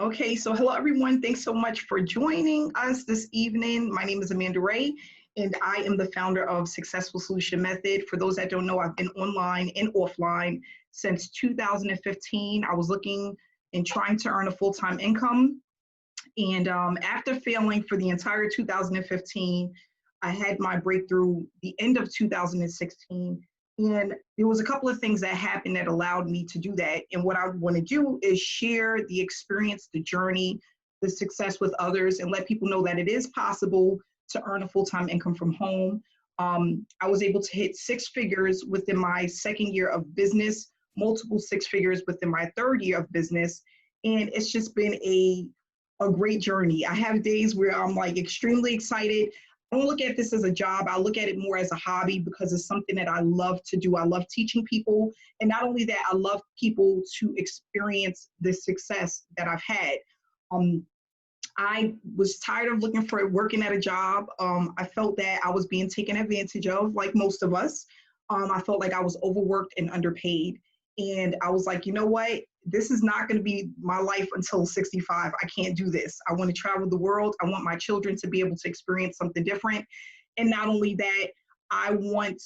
Okay, so hello everyone. Thanks so much for joining us this evening. My name is Wray, and I am the founder of Successful Solution Method. For those that don't know, I've been online and offline since 2015. I was looking and trying to earn a full-time income. And after failing for the entire 2015, I had my breakthrough the end of 2016. And there was a couple of things that happened that allowed me to do that. And what I want to do is share the experience, the journey, the success with others, and let people know that it is possible to earn a full-time income from home. I was able to hit six figures within my second year of business, multiple six figures within my third year of business. And it's just been a great journey. I have days where I'm like extremely excited. I don't look at this as a job. I look at it more as a hobby because it's something that I love to do. I love teaching people. And not only that, I love people to experience the success that I've had. I was tired of looking for working at a job. I felt that I was being taken advantage of, like most of us. I felt like I was overworked and underpaid. And I was like, you know what? This is not going to be my life until 65. I can't do this. I want to travel the world. I want my children to be able to experience something different. And not only that, I want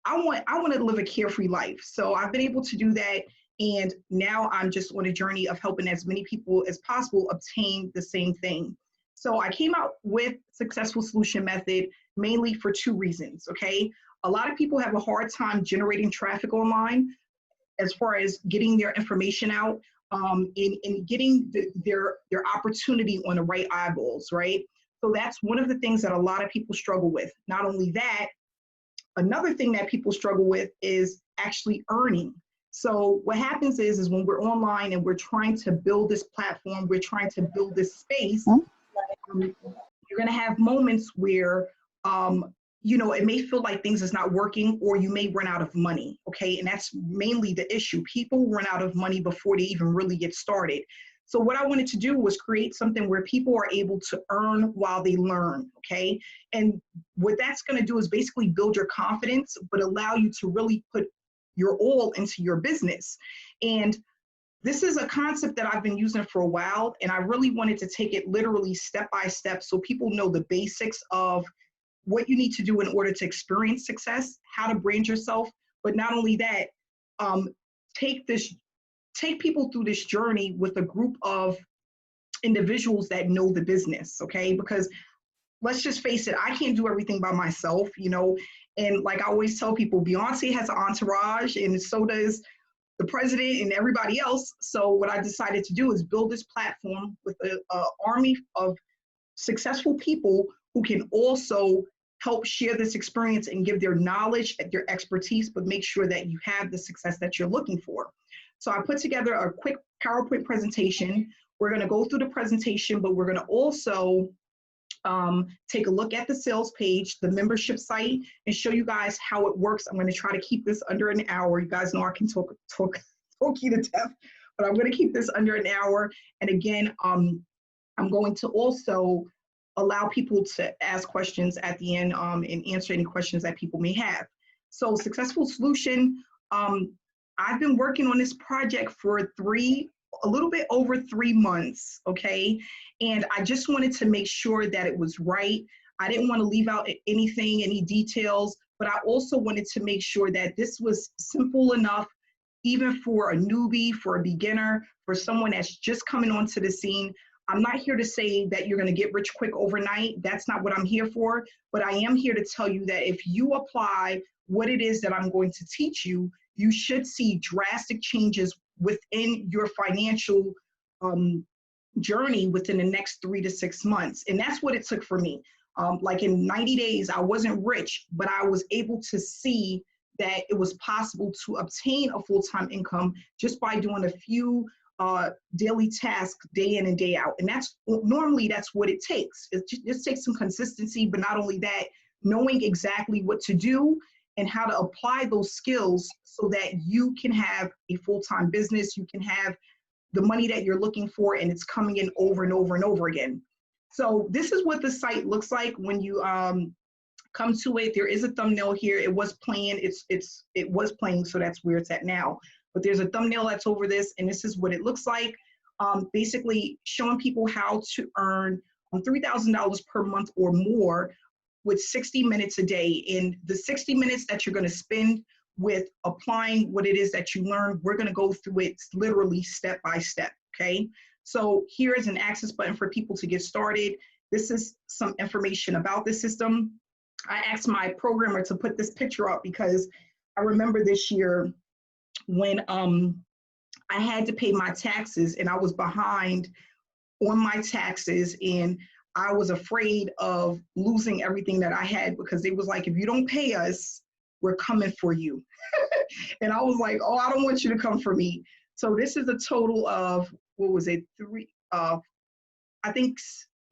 to live a carefree life. So I've been able to do that. And now I'm just on a journey of helping as many people as possible obtain the same thing. So I came out with Successful Solution Method mainly for two reasons, okay? A lot of people have a hard time generating traffic online as far as getting their information out, and getting their opportunity on the right eyeballs, right? So that's one of the things that a lot of people struggle with. Not only that, another thing that people struggle with is actually earning. So what happens is when we're online and we're trying to build this platform, we're trying to build this space, you're gonna have moments where it may feel like things is not working, or you may run out of money, okay? And that's mainly the issue. People run out of money before they even really get started. So what I wanted to do was create something where people are able to earn while they learn, okay? And what that's gonna do is basically build your confidence, but allow you to really put your all into your business. And this is a concept that I've been using for a while, and I really wanted to take it literally step by step so people know the basics of what you need to do in order to experience success, how to brand yourself, but not only that, take people through this journey with a group of individuals that know the business, okay? Because let's just face it, I can't do everything by myself, and like I always tell people, Beyonce has an entourage, and so does the president and everybody else. So what I decided to do is build this platform with an army of successful people who can also help share this experience and give their knowledge, their expertise, but make sure that you have the success that you're looking for. So I put together a quick PowerPoint presentation. We're going to go through the presentation, but we're going to also take a look at the sales page, the membership site, and show you guys how it works. I'm going to try to keep this under an hour. You guys know I can talk you to death, but I'm going to keep this under an hour. And again, I'm going to also allow people to ask questions at the end, and answer any questions that people may have. So Successful Solution, I've been working on this project for a little bit over 3 months, okay? And I just wanted to make sure that it was right. I didn't want to leave out anything, any details, but I also wanted to make sure that this was simple enough, even for a newbie, for a beginner, for someone that's just coming onto the scene. I'm not here to say that you're going to get rich quick overnight. That's not what I'm here for. But I am here to tell you that if you apply what it is that I'm going to teach you, you should see drastic changes within your financial journey within the next 3 to 6 months. And that's what it took for me. Like in 90 days, I wasn't rich, but I was able to see that it was possible to obtain a full-time income just by doing a few daily tasks day in and day out. And that's normally what it takes. It just takes some consistency, but not only that, knowing exactly what to do and how to apply those skills so that you can have a full-time business, you can have the money that you're looking for, and it's coming in over and over and over again. So this is what the site looks like when you come to it. There is a thumbnail here. It was playing, it was playing, so that's where it's at now. But there's a thumbnail that's over this, and this is what it looks like. basically showing people how to earn $3,000 per month or more with 60 minutes a day. And the 60 minutes that you're going to spend with applying what it is that you learn, we're going to go through it literally step by step. Okay. So here is an access button for people to get started. This is some information about the system. I asked my programmer to put this picture up because I remember this year when I had to pay my taxes and I was behind on my taxes, and I was afraid of losing everything that I had because they was like, if you don't pay us, we're coming for you. And I was like, oh, I don't want you to come for me. So this is a total of, what was it, I think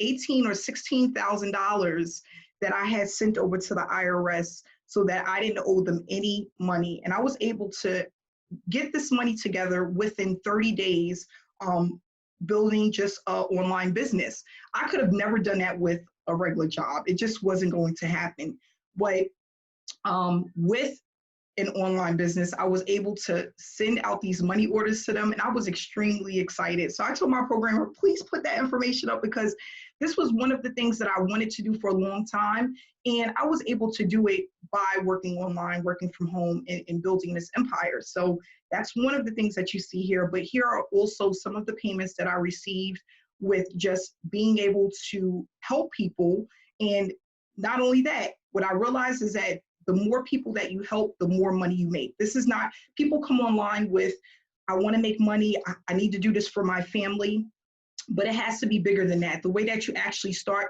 18 or $16,000 that I had sent over to the IRS so that I didn't owe them any money. And I was able to get this money together within 30 days, building just an online business. I could have never done that with a regular job. It just wasn't going to happen. But with an online business, I was able to send out these money orders to them, and I was extremely excited. So I told my programmer, please put that information up, because this was one of the things that I wanted to do for a long time. And I was able to do it by working online, working from home, and building this empire. So that's one of the things that you see here. But here are also some of the payments that I received with just being able to help people. And not only that, what I realized is that the more people that you help, the more money you make. This is not, people come online with, I want to make money, I need to do this for my family, but it has to be bigger than that. The way that you actually start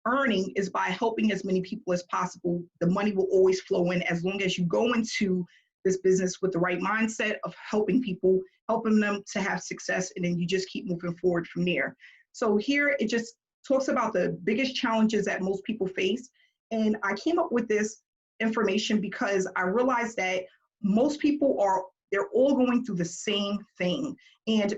earning is by helping as many people as possible. The money will always flow in as long as you go into this business with the right mindset of helping people, helping them to have success, and then you just keep moving forward from there. So here it just talks about the biggest challenges that most people face. And I came up with this information because I realized that most people they're all going through the same thing. And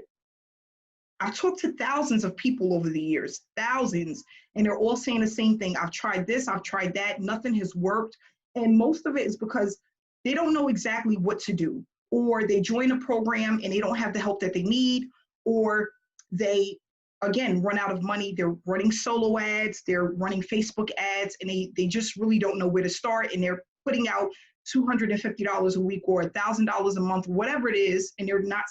I've talked to thousands of people over the years, thousands, and they're all saying the same thing. I've tried this, I've tried that, nothing has worked. And most of it is because they don't know exactly what to do, or they join a program and they don't have the help that they need, or they, again, run out of money. They're running solo ads, they're running Facebook ads, and they just really don't know where to start. And they're putting out $250 a week or $1,000 a month, whatever it is, and they're not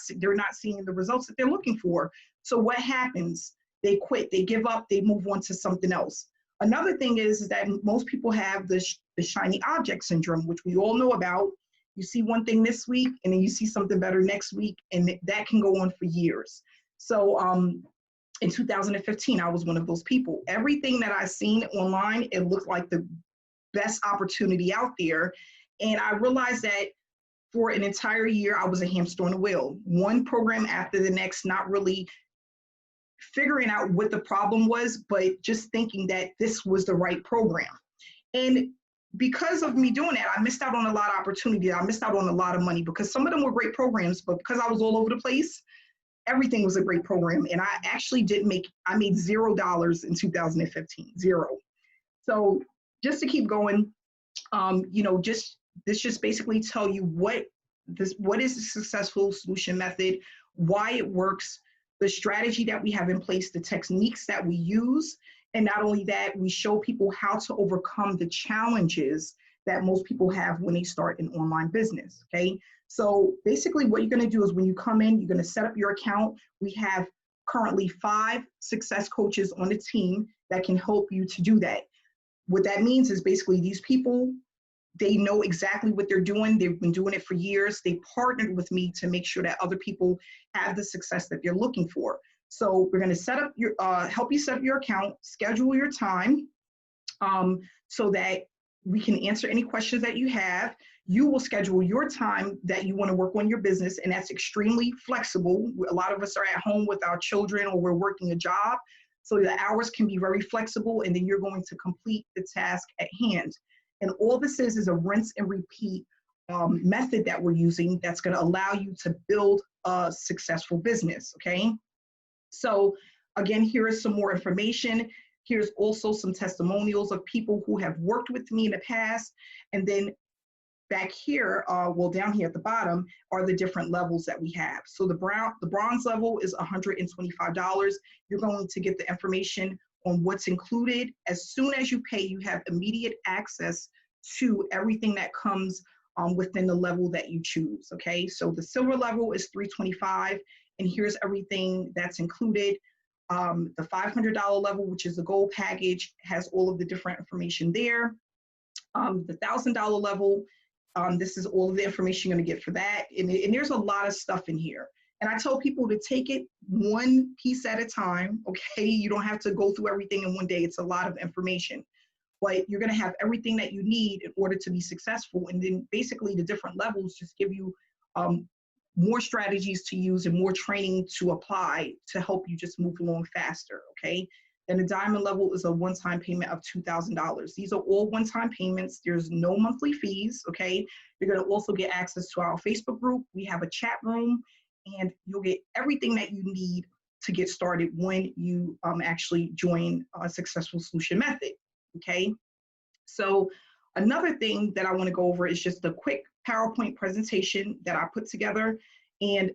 seeing the results that they're looking for. So what happens? They quit, they give up, they move on to something else. Another thing is that most people have the shiny object syndrome, which we all know about. You see one thing this week, and then you see something better next week, and that can go on for years. So in 2015, I was one of those people. Everything that I seen online, it looked like the best opportunity out there. And I realized that for an entire year, I was a hamster on a wheel, one program after the next, not really figuring out what the problem was, but just thinking that this was the right program. And because of me doing that, I missed out on a lot of opportunity. I missed out on a lot of money because some of them were great programs, but because I was all over the place, everything was a great program. And I actually I made $0 in 2015, zero. So just to keep going, this just basically tell you what is the successful solution method, why it works, the strategy that we have in place, the techniques that we use. And not only that, we show people how to overcome the challenges that most people have when they start an online business, okay? So basically what you're gonna do is when you come in, you're gonna set up your account. We have currently 5 success coaches on the team that can help you to do that. What that means is basically these people, they know exactly what they're doing. They've been doing it for years. They partnered with me to make sure that other people have the success that they're looking for. So we're going to set up help you set up your account, schedule your time, so that we can answer any questions that you have. You will schedule your time that you want to work on your business, and that's extremely flexible. A lot of us are at home with our children, or we're working a job, so the hours can be very flexible, and then you're going to complete the task at hand. And all this is a rinse and repeat method that we're using that's going to allow you to build a successful business, okay? So again, here is some more information. Here's also some testimonials of people who have worked with me in the past. And then back here, well, down here at the bottom are the different levels that we have. So the bronze level is $125. You're going to get the information on what's included. As soon as you pay, you have immediate access to everything that comes within the level that you choose, okay? So the silver level is $325, and here's everything that's included. The $500 level, which is the gold package, has all of the different information there. The $1,000 level, this is all of the information you're gonna get for that. And there's a lot of stuff in here. And I tell people to take it one piece at a time, okay? You don't have to go through everything in one day. It's a lot of information. But you're gonna have everything that you need in order to be successful. And then basically the different levels just give you more strategies to use and more training to apply to help you just move along faster, okay? Then the diamond level is a one-time payment of $2,000. These are all one-time payments. There's no monthly fees, okay? You're gonna also get access to our Facebook group. We have a chat room, and you'll get everything that you need to get started when you actually join a Successful Solution Method, okay? So another thing that I wanna go over is just a quick PowerPoint presentation that I put together. And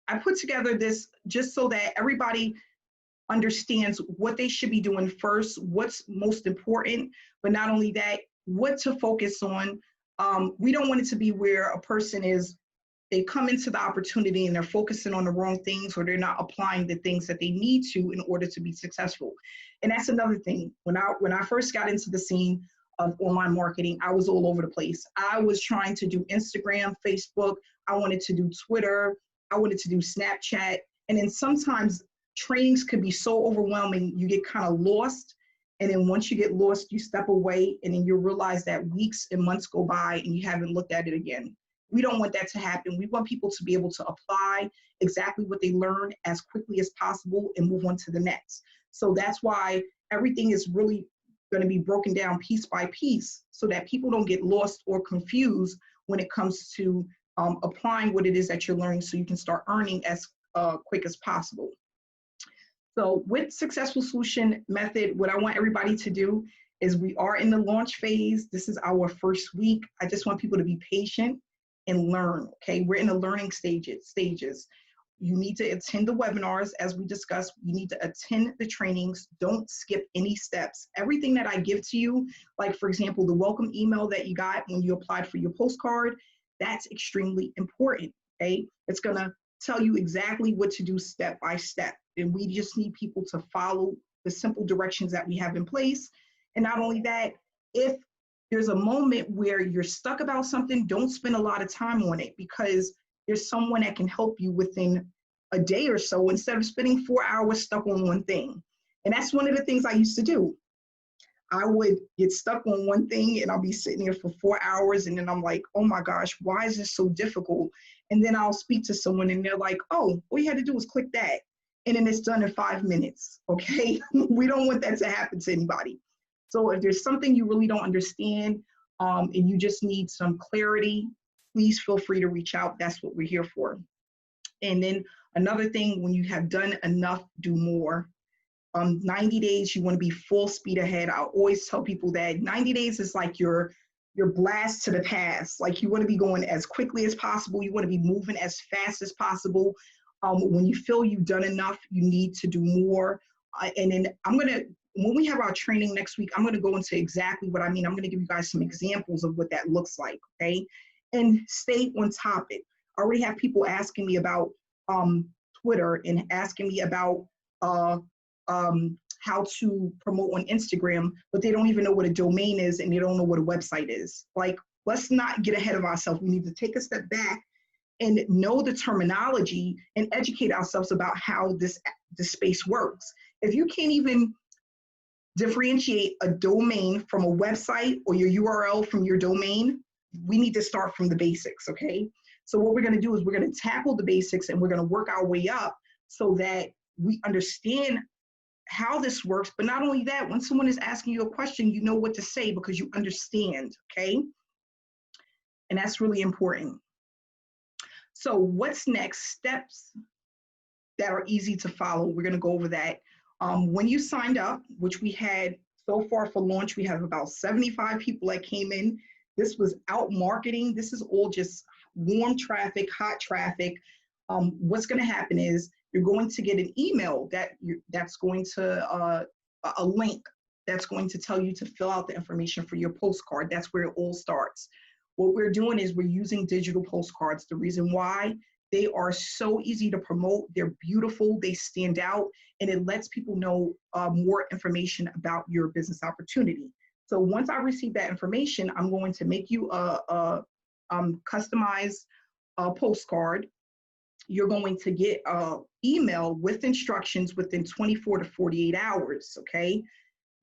I put together this just so that everybody understands what they should be doing first, what's most important, but not only that, what to focus on. We don't want it to be where a person they come into the opportunity and they're focusing on the wrong things, or they're not applying the things that they need to in order to be successful. And that's another thing. When I first got into the scene of online marketing, I was all over the place. I was trying to do Instagram, Facebook, I wanted to do Twitter, I wanted to do Snapchat. And then sometimes trainings could be so overwhelming, you get kind of lost. And then once you get lost, you step away, and then you realize that weeks and months go by and you haven't looked at it again. We don't want that to happen. We want people to be able to apply exactly what they learn as quickly as possible and move on to the next. So that's why everything is really going to be broken down piece by piece so that people don't get lost or confused when it comes to applying what it is that you're learning, so you can start earning as quick as possible. So with Successful Solution Method, what I want everybody to do is, we are in the launch phase. This is our first week. I just want people to be patient and learn, okay? We're in the learning stages. You need to attend the webinars, as we discussed. You need to attend the trainings. Don't skip any steps. Everything that I give to you, like for example, the welcome email that you got when you applied for your postcard, that's extremely important, okay? It's gonna tell you exactly what to do step by step. And we just need people to follow the simple directions that we have in place. And not only that, if there's a moment where you're stuck about something, don't spend a lot of time on it, because there's someone that can help you within a day or so, instead of spending 4 hours stuck on one thing. And that's one of the things I used to do. I would get stuck on one thing and I'll be sitting there for 4 hours, and then I'm like, oh my gosh, why is this so difficult? And then I'll speak to someone and they're like, oh, all you had to do was click that. And then it's done in 5 minutes, okay? We don't want that to happen to anybody. So if there's something you really don't understand and you just need some clarity, please feel free to reach out. That's what we're here for. And then another thing, when you have done enough, do more. 90 days, you want to be full speed ahead. I always tell people that 90 days is like your blast to the past. Like, you want to be going as quickly as possible. You want to be moving as fast as possible. When you feel you've done enough, you need to do more. And then when we have our training next week, I'm going to go into exactly what I mean. I'm going to give you guys some examples of what that looks like, okay? And stay on topic. I already have people asking me about Twitter, and asking me about how to promote on Instagram, but they don't even know what a domain is, and they don't know what a website is. Like, let's not get ahead of ourselves. We need to take a step back and know the terminology and educate ourselves about how this space works. If you can't even differentiate a domain from a website, or your URL from your domain, we need to start from the basics, okay? So what we're gonna do is we're gonna tackle the basics, and we're gonna work our way up so that we understand how this works. But not only that, when someone is asking you a question, you know what to say because you understand, okay? And that's really important. So what's next? Steps that are easy to follow. We're gonna go over that. When you signed up, which we had so far for launch, we have about 75 people that came in. This was out marketing. This is all just warm traffic, hot traffic. What's going to happen is you're going to get an email that's going to, a link that's going to tell you to fill out the information for your postcard. That's where it all starts. What we're doing is we're using digital postcards. The reason why, they are so easy to promote. They're beautiful, they stand out, and it lets people know more information about your business opportunity. So once I receive that information, I'm going to make you a customized postcard. You're going to get an email with instructions within 24 to 48 hours, okay?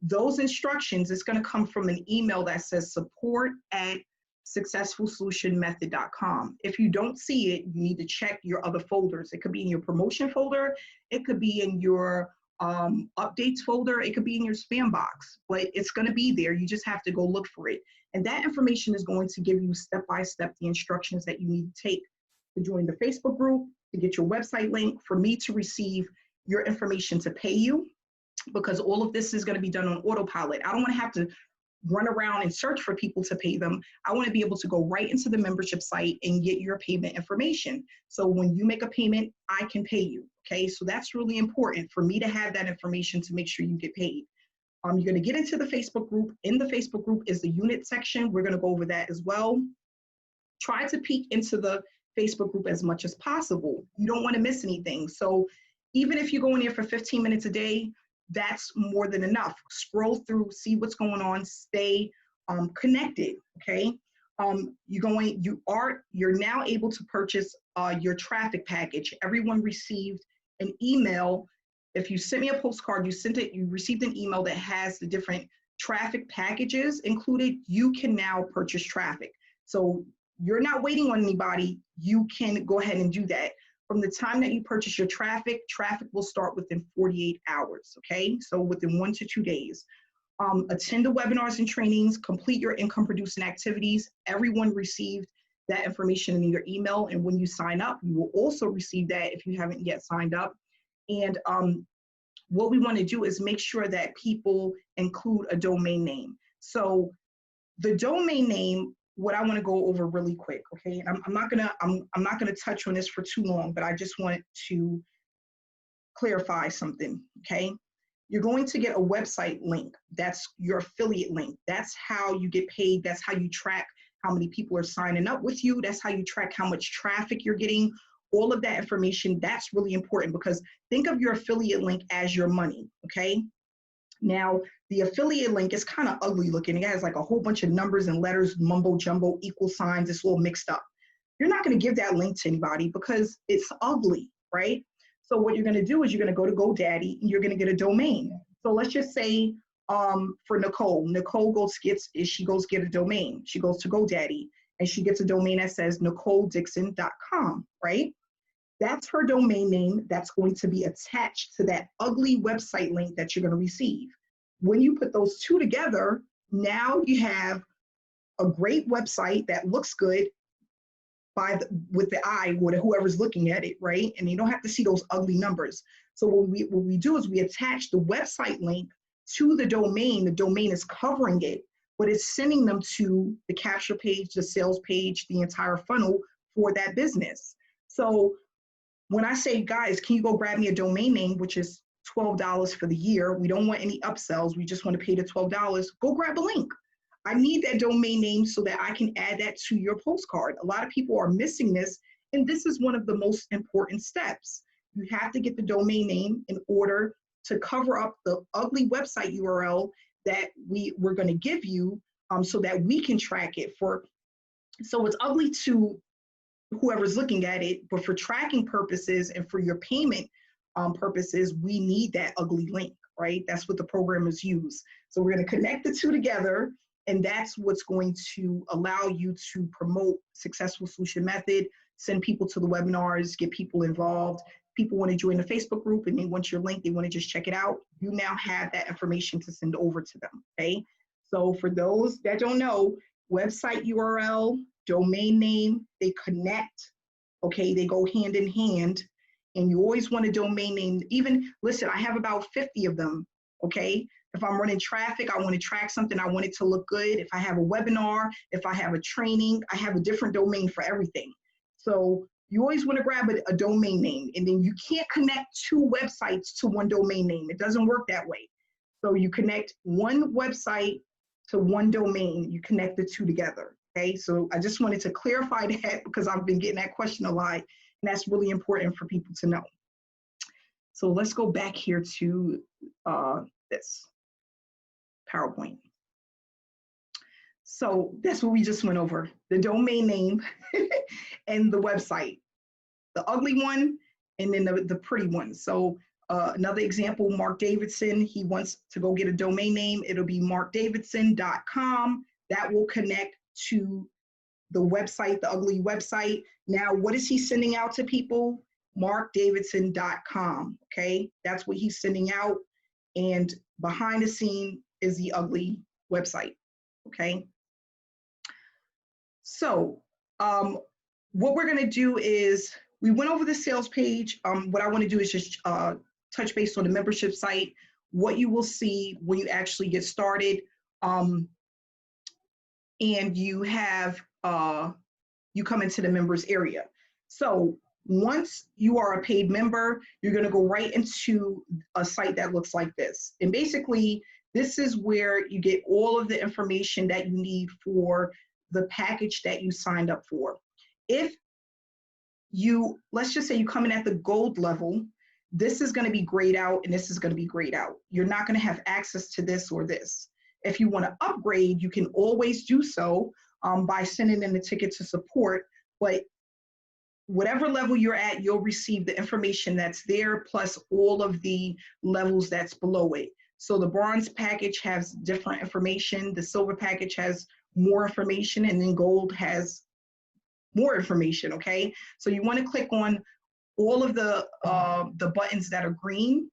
Those instructions, it's going to come from an email that says support@successfulsolutionmethod.com. If you don't see it, you need to check your other folders. It could be in your promotion folder, it could be in your updates folder, it could be in your spam box, but it's going to be there. You just have to go look for it. And that information is going to give you step-by-step the instructions that you need to take to join the Facebook group, to get your website link, for me to receive your information to pay you, because all of this is going to be done on autopilot. I don't want to have to run around and search for people to pay them. I want to be able to go right into the membership site and get your payment information. So when you make a payment, I can pay you. Okay, so that's really important for me to have that information to make sure you get paid. You're going to get into the Facebook group. In the Facebook group is the unit section. We're going to go over that as well. Try to peek into the Facebook group as much as possible. You don't want to miss anything. So even if you go in there for 15 minutes a day, that's more than enough. Scroll through, see what's going on, stay connected, okay? You're now able to purchase your traffic package. Everyone received an email. If you sent me a postcard, you received an email that has the different traffic packages included. You can now purchase traffic. So you're not waiting on anybody. You can go ahead and do that. From the time that you purchase your traffic will start within 48 hours, okay? So within 1 to 2 days. Attend the webinars and trainings, complete your income producing activities. Everyone received that information in your email, and when you sign up, you will also receive that if you haven't yet signed up. And what we want to do is make sure that people include a domain name. So the domain name, what I want to go over really quick, okay? And I'm not gonna touch on this for too long, but I just want to clarify something, okay? You're going to get a website link. That's your affiliate link. That's how you get paid. That's how you track how many people are signing up with you. That's how you track how much traffic you're getting. All of that information, that's really important, because think of your affiliate link as your money, okay? Now, the affiliate link is kind of ugly looking. It has like a whole bunch of numbers and letters, mumbo jumbo, equal signs. It's all mixed up. You're not going to give that link to anybody because it's ugly, right? So what you're going to do is you're going to go to GoDaddy and you're going to get a domain. So let's just say for Nicole goes get a domain. She goes to GoDaddy and she gets a domain that says NicoleDixon.com, right? That's her domain name that's going to be attached to that ugly website link that you're going to receive. When you put those two together, now you have a great website that looks good with the eye, with whoever's looking at it, right? And you don't have to see those ugly numbers. So what we do is we attach the website link to the domain. The domain is covering it, but it's sending them to the capture page, the sales page, the entire funnel for that business. So when I say, guys, can you go grab me a domain name, which is $12 for the year. We don't want any upsells. We just want to pay the $12. Go grab a link. I need that domain name so that I can add that to your postcard. A lot of people are missing this, and this is one of the most important steps. You have to get the domain name in order to cover up the ugly website URL that we're going to give you so that we can track it. So it's ugly to whoever's looking at it, but for tracking purposes and for your payment purposes, we need that ugly link, right? That's what the programmers use. So we're going to connect the two together, and that's what's going to allow you to promote Successful Solution Method, send people to the webinars, get people involved. People want to join the Facebook group and they want your link, they want to just check it out. You now have that information to send over to them, okay? So for those that don't know, website URL, domain name, they connect, okay? They go hand in hand, and you always want a domain name. Even, listen, I have about 50 of them, okay? If I'm running traffic, I want to track something, I want it to look good. If I have a webinar, if I have a training, I have a different domain for everything. So you always want to grab a domain name, and then you can't connect two websites to one domain name. It doesn't work that way. So you connect one website to one domain, you connect the two together. Okay, so I just wanted to clarify that because I've been getting that question a lot, and that's really important for people to know. So let's go back here to this PowerPoint. So that's what we just went over, the domain name and the website, the ugly one and then the pretty one. So another example, Mark Davidson, he wants to go get a domain name. It'll be markdavidson.com. That will connect to the website, the ugly website. Now, what is he sending out to people? markdavidson.com, okay? That's what he's sending out. And behind the scene is the ugly website, okay? So what we're gonna do is, we went over the sales page. What I wanna do is just touch base on the membership site, what you will see when you actually get started. And you have, you come into the members area. So once you are a paid member, you're gonna go right into a site that looks like this. And basically, this is where you get all of the information that you need for the package that you signed up for. If you, let's just say you come in at the gold level, this is gonna be grayed out and this is gonna be grayed out. You're not gonna have access to this or this. If you wanna upgrade, you can always do so by sending in the ticket to support, but whatever level you're at, you'll receive the information that's there plus all of the levels that's below it. So the bronze package has different information, the silver package has more information, and then gold has more information, okay? So you wanna click on all of the buttons that are green,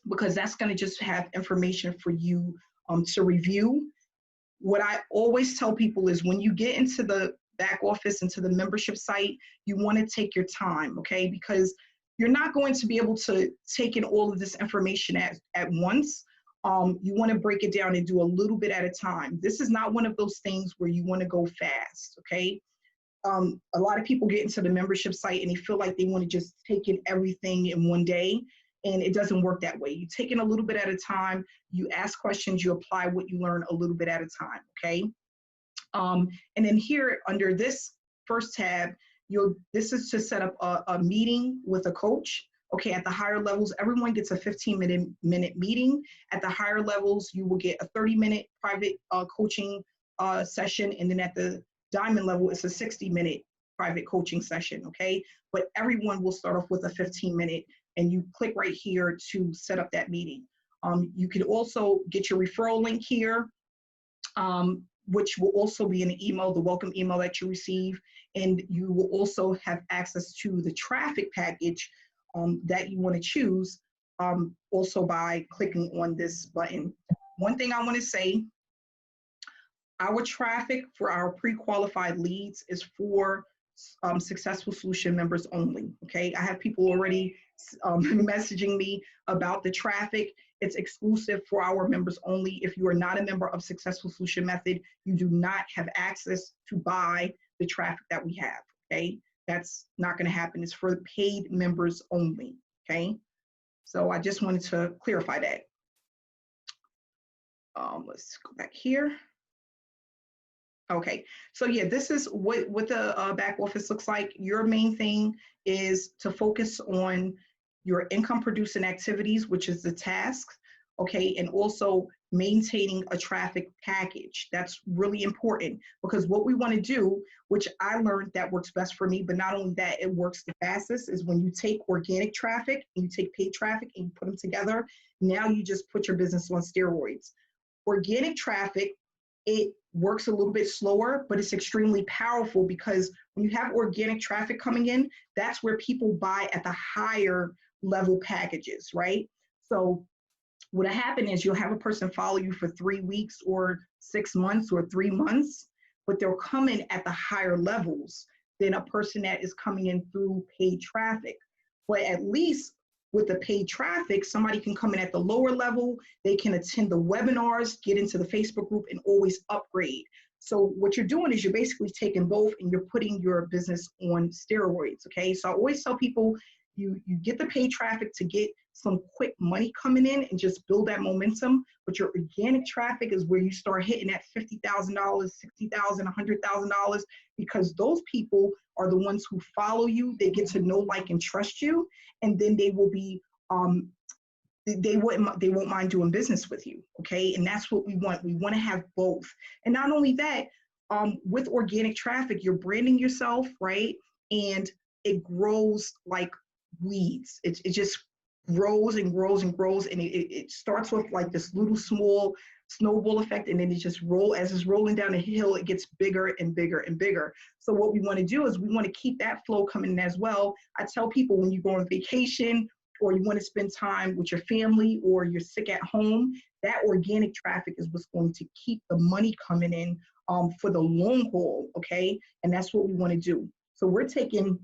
because that's gonna just have information for you to review. What I always tell people is when you get into the back office, into the membership site, you wanna take your time, okay? Because you're not going to be able to take in all of this information at once. You wanna break it down and do a little bit at a time. This is not one of those things where you wanna go fast, okay? A lot of people get into the membership site and they feel like they want to just take in everything in one day, and it doesn't work that way. You take in a little bit at a time, you ask questions, you apply what you learn a little bit at a time, okay? And then here under this first tab, this is to set up a meeting with a coach. Okay, at the higher levels, everyone gets a 15-minute meeting. At the higher levels, you will get a 30-minute private coaching session, and then at the diamond level, it's a 60-minute private coaching session, okay? But everyone will start off with a 15-minute, and you click right here to set up that meeting. You can also get your referral link here, which will also be in the email, the welcome email that you receive, and you will also have access to the traffic package that you want to choose, also by clicking on this button. One thing I want to say, our traffic for our pre-qualified leads is for Successful Solution members only, okay? I have people already messaging me about the traffic. It's exclusive for our members only. If you are not a member of Successful Solution Method, you do not have access to buy the traffic that we have, okay? That's not gonna happen. It's for paid members only, okay? So I just wanted to clarify that. Let's go back here. Okay, so yeah, this is what the back office looks like. Your main thing is to focus on your income producing activities, which is the tasks, okay, and also maintaining a traffic package. That's really important, because what we want to do, which I learned that works best for me, but not only that, it works the fastest, is when you take organic traffic and you take paid traffic and you put them together, now you just put your business on steroids. Organic traffic, it works a little bit slower, but it's extremely powerful, because when you have organic traffic coming in, that's where people buy at the higher level packages, right? So what'll happen is you'll have a person follow you for 3 weeks or 6 months or 3 months, but they'll come in at the higher levels than a person that is coming in through paid traffic. But at least with the paid traffic, somebody can come in at the lower level, they can attend the webinars, get into the Facebook group, and always upgrade. So what you're doing is you're basically taking both and you're putting your business on steroids, okay? So I always tell people, you get the paid traffic to get some quick money coming in and just build that momentum, but your organic traffic is where you start hitting that $50,000, $60,000, $100,000, because those people are the ones who follow you. They get to know, like, and trust you, and then they will be they won't mind doing business with you, okay? And that's what we want. We want to have both. And not only that, with organic traffic, you're branding yourself, right? And it grows like weeds. It just grows and grows and grows, and it starts with like this little small snowball effect, and then it just as it's rolling down the hill, it gets bigger and bigger and bigger. So what we want to do is we want to keep that flow coming in as well. I tell people, when you go on vacation or you want to spend time with your family or you're sick at home, that organic traffic is what's going to keep the money coming in for the long haul, okay? And that's what we want to do. So we're taking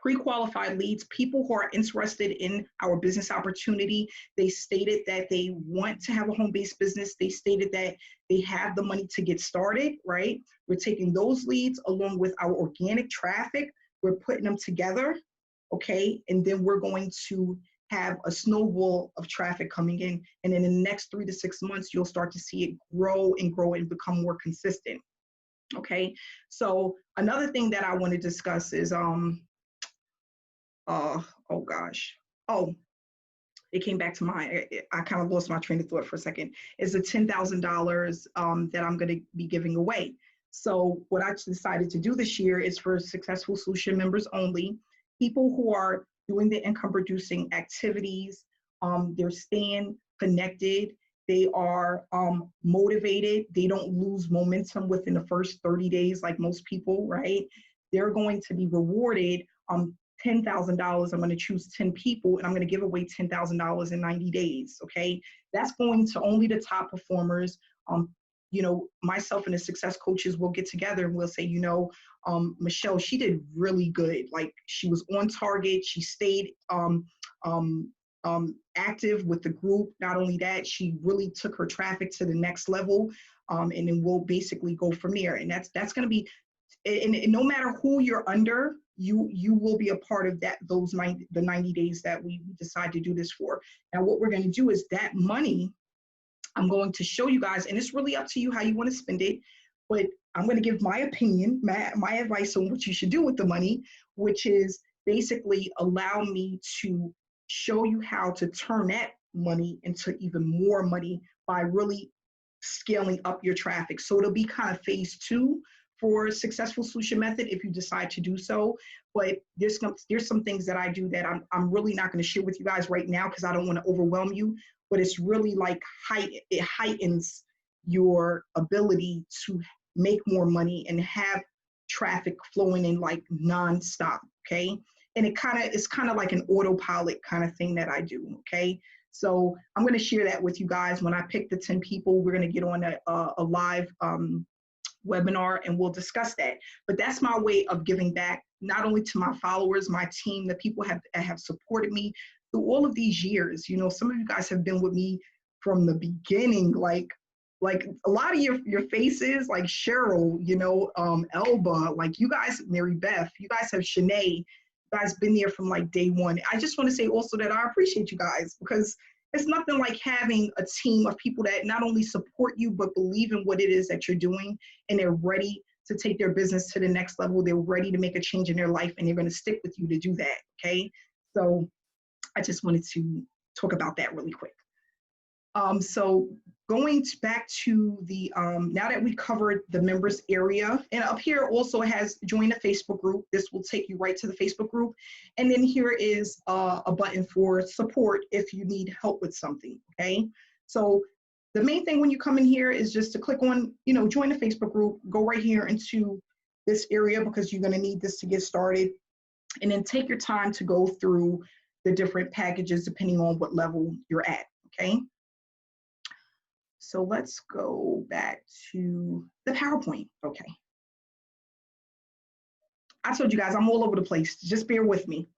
pre-qualified leads, people who are interested in our business opportunity. They stated that they want to have a home-based business. They stated that they have the money to get started, right? We're taking those leads along with our organic traffic. We're putting them together, okay? And then we're going to have a snowball of traffic coming in. And in the next 3 to 6 months, you'll start to see it grow and grow and become more consistent, okay? So another thing that I want to discuss is, oh gosh. Oh, it came back to mind. I kind of lost my train of thought for a second. Is the $10,000 that I'm going to be giving away. So what I decided to do this year is for Successful Solution members only, people who are doing the income producing activities. They're staying connected. They are motivated. They don't lose momentum within the first 30 days like most people, right? They're going to be rewarded $10,000. I'm going to choose 10 people and I'm going to give away $10,000 in 90 days. Okay. That's going to only the top performers. You know, myself and the success coaches will get together and we'll say, you know, Michelle, she did really good. Like, she was on target. She stayed active with the group. Not only that, she really took her traffic to the next level. And then we'll basically go from there. And that's going to be, and no matter who you're under, you will be a part of the 90 days that we decide to do this for. Now, what we're going to do is that money, I'm going to show you guys, and it's really up to you how you want to spend it, but I'm going to give my opinion, my advice on what you should do with the money, which is basically allow me to show you how to turn that money into even more money by really scaling up your traffic. So it'll be kind of phase 2 for Successful Solution Method if you decide to do so. But there's some things that I do that I'm really not going to share with you guys right now because I don't want to overwhelm you, but it's really like it heightens your ability to make more money and have traffic flowing in like nonstop, okay? And it's kind of like an autopilot kind of thing that I do, okay? So I'm going to share that with you guys. When I pick the 10 people, we're going to get on a live webinar and we'll discuss that. But that's my way of giving back, not only to my followers, my team, the people have supported me through all of these years. You know, some of you guys have been with me from the beginning, like a lot of your faces, like Cheryl, you know, Elba, like you guys, Mary Beth, you guys have Shanae, you guys been there from like day one. I just want to say also that I appreciate you guys, because it's nothing like having a team of people that not only support you, but believe in what it is that you're doing, and they're ready to take their business to the next level. They're ready to make a change in their life, and they're going to stick with you to do that, okay? So I just wanted to talk about that really quick. So going back to the, now that we covered the members area, and up here also has join the Facebook group. This will take you right to the Facebook group. And then here is a button for support if you need help with something, okay? So the main thing when you come in here is just to click on, you know, join the Facebook group, go right here into this area because you're gonna need this to get started. And then take your time to go through the different packages depending on what level you're at, okay? So let's go back to the PowerPoint. Okay. I told you guys I'm all over the place. Just bear with me.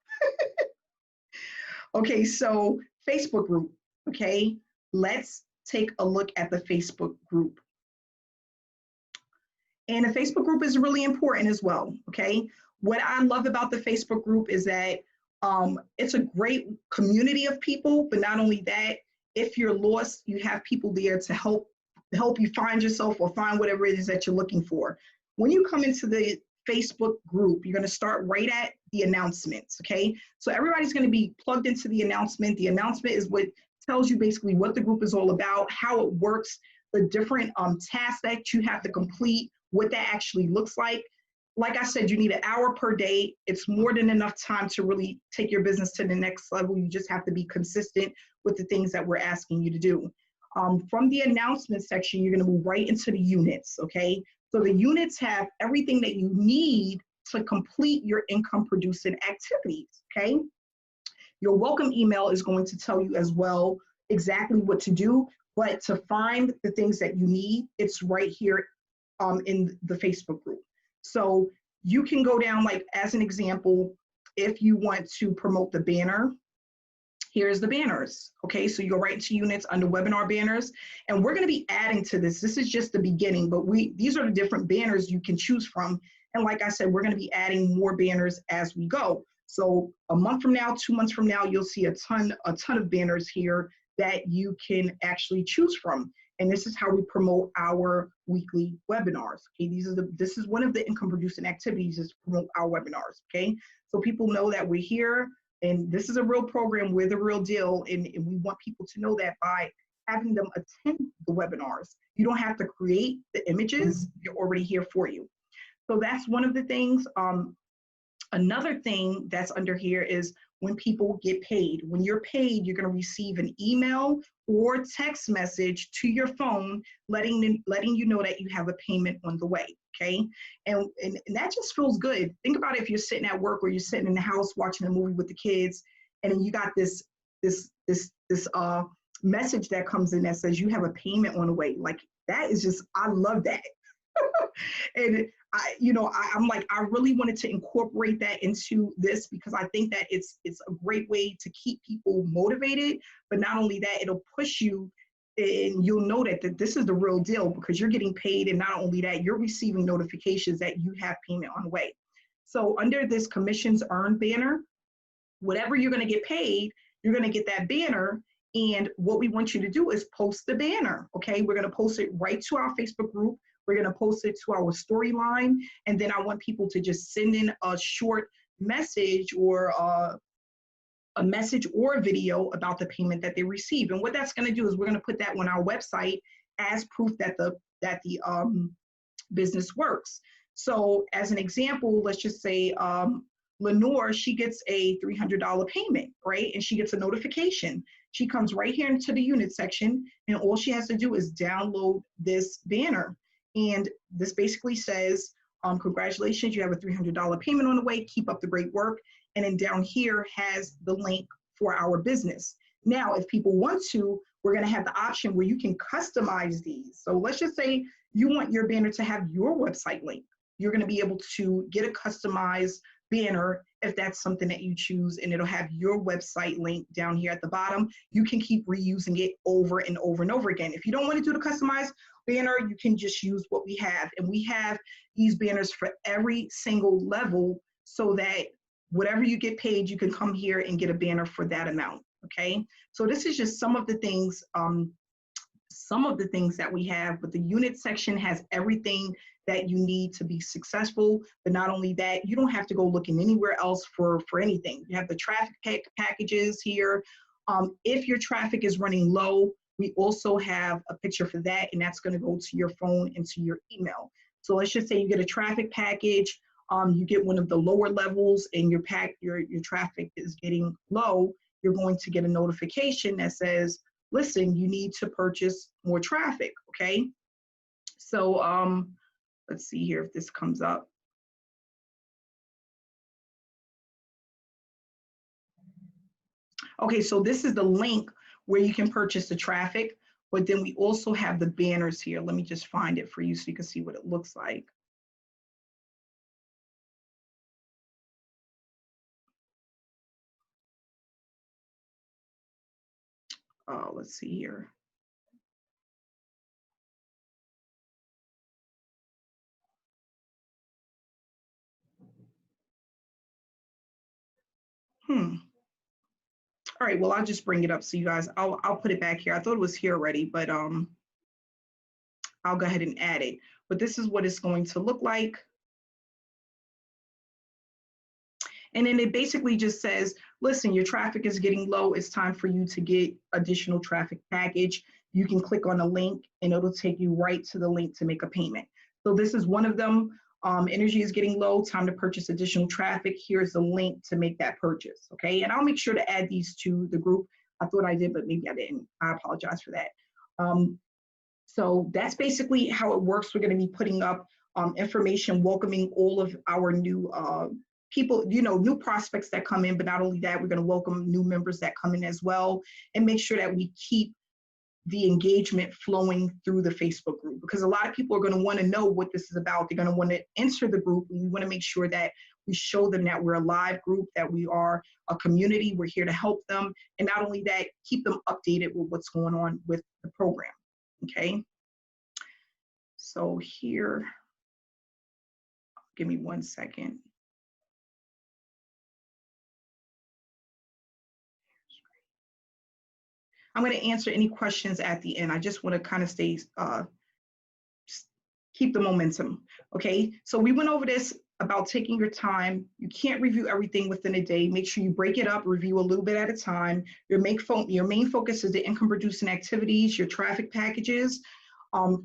Okay, so Facebook group, okay? Let's take a look at the Facebook group. And the Facebook group is really important as well, okay? What I love about the Facebook group is that it's a great community of people, but not only that, if you're lost, you have people there to help you find yourself or find whatever it is that you're looking for. When you come into the Facebook group, you're going to start right at the announcements, okay? So everybody's going to be plugged into the announcement. The announcement is what tells you basically what the group is all about, how it works, the different tasks that you have to complete, what that actually looks like. Like I said, you need an hour per day. It's more than enough time to really take your business to the next level. You just have to be consistent with the things that we're asking you to do. From the announcement section, you're going to move right into the units, okay? So the units have everything that you need to complete your income producing activities, okay? Your welcome email is going to tell you as well exactly what to do, but to find the things that you need, it's right here in the Facebook group. So you can go down, like as an example, if you want to promote the banner, here's the banners. Okay, so you go right into units under webinar banners, and we're going to be adding to this. This is just the beginning, but these are the different banners you can choose from. And like I said, we're going to be adding more banners as we go. So a month from now, 2 months from now, you'll see a ton of banners here that you can actually choose from. And this is how we promote our weekly webinars. Okay, this is one of the income producing activities is to promote our webinars. Okay, so people know that we're here. And this is a real program, we're the real deal, and we want people to know that by having them attend the webinars. You don't have to create the images, they're already here for you. So that's one of the things. Another thing that's under here is when people get paid. When you're paid, you're going to receive an email or text message to your phone letting you know that you have a payment on the way. Okay, and that just feels good. Think about it if you're sitting at work or you're sitting in the house watching a movie with the kids, and then you got this message that comes in that says you have a payment on the way. Like that is just, I love that. And I'm like, I really wanted to incorporate that into this because I think that it's a great way to keep people motivated, but not only that, it'll push you and you'll know that this is the real deal because you're getting paid, and not only that, you're receiving notifications that you have payment on the way. So under this commissions earned banner, whatever you're going to get paid, you're going to get that banner. And what we want you to do is post the banner. Okay, we're going to post it right to our Facebook group. We're going to post it to our storyline, and then I want people to just send in a short message or a message or a video about the payment that they received. And what that's going to do is we're going to put that on our website as proof that the business works. So as an example, let's just say Lenore, she gets a $300 payment, right? And she gets a notification. She comes right here into the unit section, and all she has to do is download this banner. And this basically says, congratulations, you have a $300 payment on the way, keep up the great work. And then down here has the link for our business. Now, if people want to, we're going to have the option where you can customize these. So let's just say you want your banner to have your website link. You're going to be able to get a customized banner if that's something that you choose, and it'll have your website link down here at the bottom. You can keep reusing it over and over and over again. If you don't want to do the customized banner, you can just use what we have. And we have these banners for every single level so that whatever you get paid, you can come here and get a banner for that amount. Okay, so this is just some of the things that we have, but the unit section has everything that you need to be successful. But not only that, you don't have to go looking anywhere else for anything. You have the traffic packages here. If your traffic is running low, we also have a picture for that, and that's going to go to your phone and to your email. So let's just say you get a traffic package, you get one of the lower levels, and your traffic is getting low. You're going to get a notification that says, listen, you need to purchase more traffic. Okay, so let's see here if this comes up. Okay, so this is the link where you can purchase the traffic, but then we also have the banners here. Let me just find it for you so you can see what it looks like. let's see here. All right, well, I'll just bring it up so you guys, I'll put it back here. I thought it was here already, but I'll go ahead and add it. But this is what it's going to look like. And then it basically just says, listen, your traffic is getting low. It's time for you to get additional traffic package. You can click on a link and it'll take you right to the link to make a payment. So this is one of them. Energy is getting low, time to purchase additional traffic. Here's the link to make that purchase, okay? And I'll make sure to add these to the group. I thought I did, but maybe I didn't. I apologize for that. So that's basically how it works. We're gonna be putting up information welcoming all of our new people, new prospects that come in, but not only that, we're gonna welcome new members that come in as well and make sure that we keep the engagement flowing through the Facebook group, because a lot of people are going to want to know what this is about. They're going to want to enter the group, and we want to make sure that we show them that we're a live group, that we are a community. We're here to help them, and not only that, keep them updated with what's going on with the program. Okay. So here, give me 1 second. I'm going to answer any questions at the end. I just want to kind of stay, keep the momentum. Okay, so we went over this about taking your time. You can't review everything within a day. Make sure you break it up, review a little bit at a time. Your main focus is the income producing activities, your traffic packages.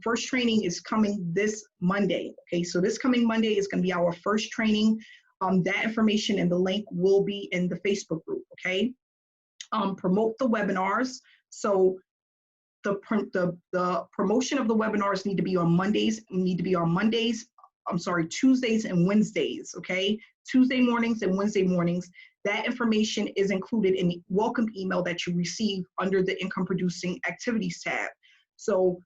First training is coming this Monday. Okay, so this coming Monday is going to be our first training. That information and the link will be in the Facebook group. Okay, promote the webinars. So the promotion of the webinars need to be on Mondays. Tuesdays and Wednesdays. Okay, Tuesday mornings and Wednesday mornings. That information is included in the welcome email that you receive under the income producing activities tab. So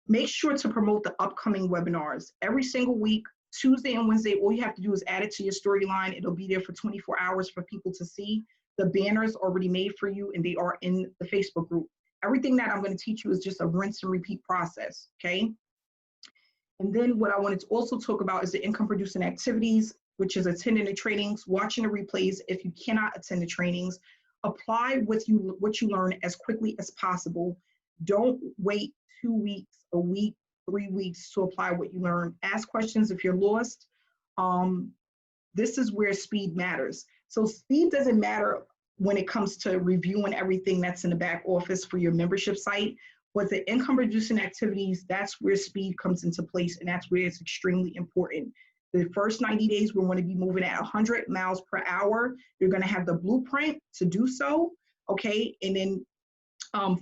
make sure to promote the upcoming webinars every single week. Tuesday and Wednesday, all you have to do is add it to your storyline. It'll be there for 24 hours for people to see. The banners already made for you, and they are in the Facebook group. Everything that I'm going to teach you is just a rinse and repeat process, okay? And then what I wanted to also talk about is the income producing activities, which is attending the trainings, watching the replays. If you cannot attend the trainings, apply what you learn as quickly as possible. Don't wait 2 weeks, a week, 3 weeks to apply what you learn. Ask questions if you're lost. This is where speed matters. So speed doesn't matter when it comes to reviewing everything that's in the back office for your membership site. But the income producing activities, that's where speed comes into place, and that's where it's extremely important. The first 90 days, we're going to be moving at 100 miles per hour. You're going to have the blueprint to do so, okay? And then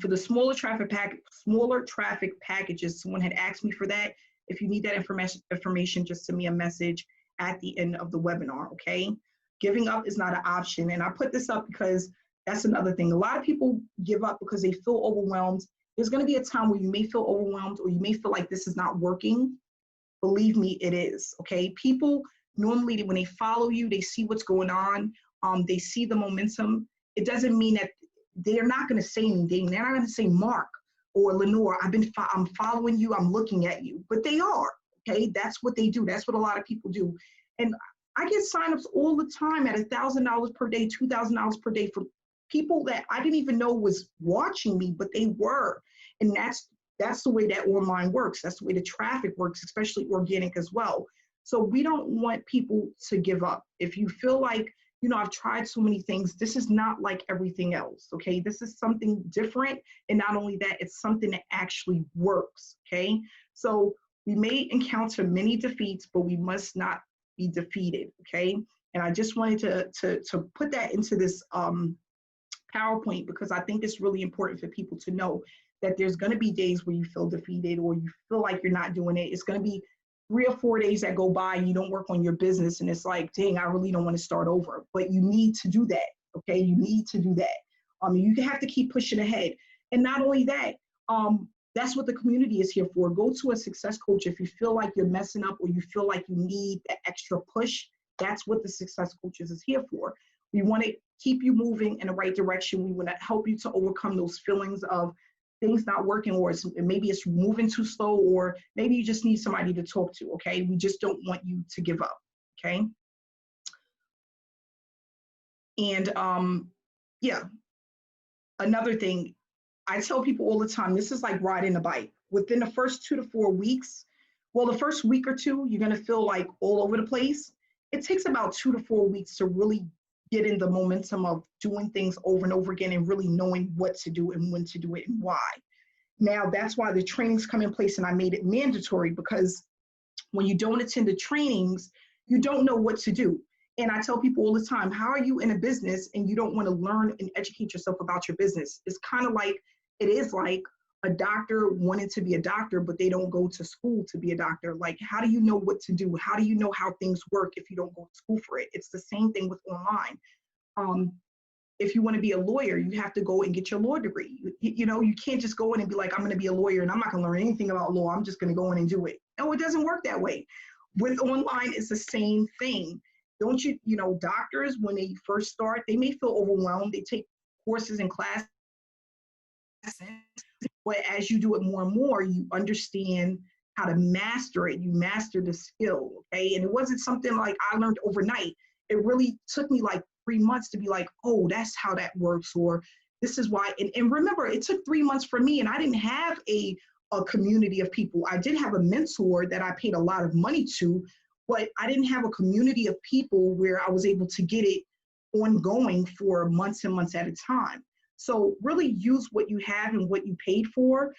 for the smaller traffic packages, someone had asked me for that. If you need that information, just send me a message at the end of the webinar, okay? Giving up is not an option. And I put this up because that's another thing. A lot of people give up because they feel overwhelmed. There's going to be a time where you may feel overwhelmed or you may feel like this is not working. Believe me, it is, okay? People normally, when they follow you, they see what's going on. They see the momentum. It doesn't mean that they're not going to say anything. They're not going to say, Mark or Lenore, I'm following you, I'm looking at you. But they are, okay? That's what they do. That's what a lot of people do. And I get signups all the time at $1,000 per day, $2,000 per day for people that I didn't even know was watching me, but they were. And that's the way that online works. That's the way the traffic works, especially organic as well. So we don't want people to give up. If you feel like, I've tried so many things, this is not like everything else, okay? This is something different. And not only that, it's something that actually works, okay? So we may encounter many defeats, but we must not be defeated, okay? And I just wanted to put that into this PowerPoint because I think it's really important for people to know that there's going to be days where you feel defeated or you feel like you're not doing it. It's going to be 3 or 4 days that go by and you don't work on your business and it's like, dang, I really don't want to start over. But you need to do that, okay? You need to do that. You have to keep pushing ahead. And not only that, that's what the community is here for. Go to a success coach if you feel like you're messing up or you feel like you need that extra push. That's what the success coaches is here for. We want to keep you moving in the right direction. We want to help you to overcome those feelings of things not working, or maybe it's moving too slow, or maybe you just need somebody to talk to, okay? We just don't want you to give up, okay? And yeah, another thing, I tell people all the time, this is like riding a bike. Within the first 2 to 4 weeks, well, the first week or two, you're gonna feel like all over the place. It takes about 2 to 4 weeks to really get in the momentum of doing things over and over again and really knowing what to do and when to do it and why. Now, that's why the trainings come in place, and I made it mandatory, because when you don't attend the trainings, you don't know what to do. And I tell people all the time, how are you in a business and you don't want to learn and educate yourself about your business? It's kind of like, it is like a doctor wanting to be a doctor, but they don't go to school to be a doctor. Like, how do you know what to do? How do you know how things work if you don't go to school for it? It's the same thing with online. If you want to be a lawyer, you have to go and get your law degree. You know, you can't just go in and be like, I'm going to be a lawyer and I'm not going to learn anything about law. I'm just going to go in and do it. No, it doesn't work that way. With online, it's the same thing. Don't you, you know, doctors, when they first start, they may feel overwhelmed. They take courses and classes, but as you do it more and more, you understand how to master it. You master the skill, okay? And it wasn't something like I learned overnight. It really took me like 3 months to be like, oh, that's how that works, or this is why. And remember, it took 3 months for me, and I didn't have a community of people. I did have a mentor that I paid a lot of money to, but I didn't have a community of people where I was able to get it ongoing for months and months at a time. So really use what you have and what you paid for.